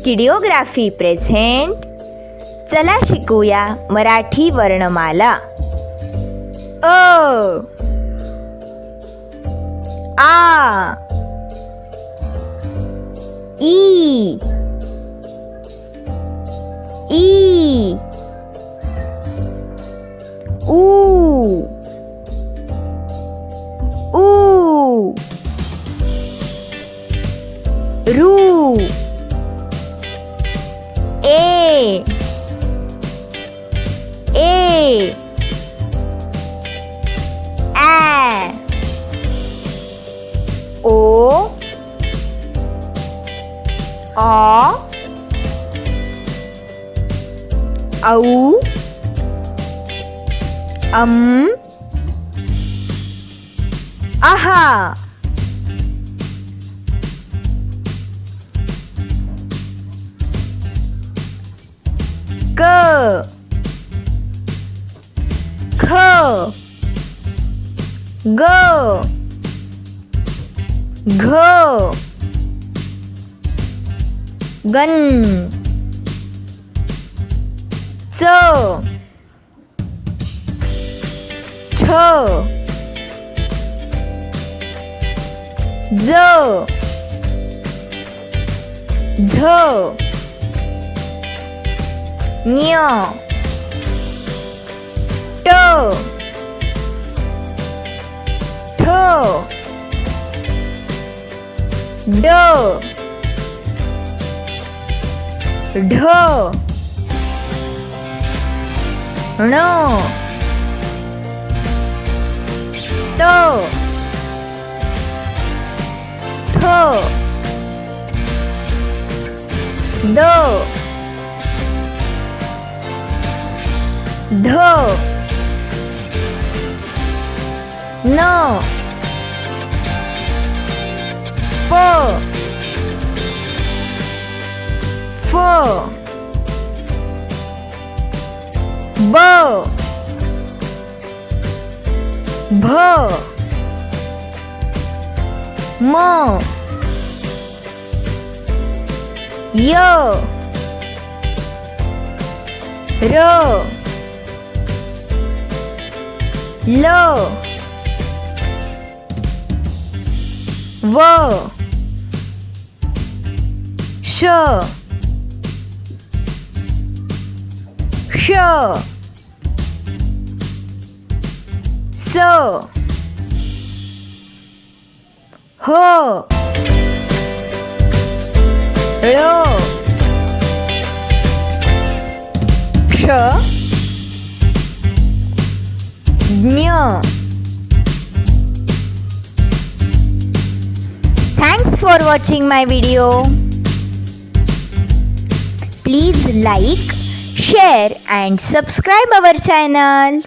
स्टुडिओग्राफी present. चला शिकूया मराठी वर्णमाला. अ आ ई ई ऊ ऊ रू ए ए आ ओ आ औ आहा क ख ग घ गन च छ ज झ ञ ट ठ ड ढ ण त थ द ढ न प फ ब भ म य र ल व श श स ह ळ क्ष ज्ञ. Thanks for watching my video. Please like, share and subscribe our channel.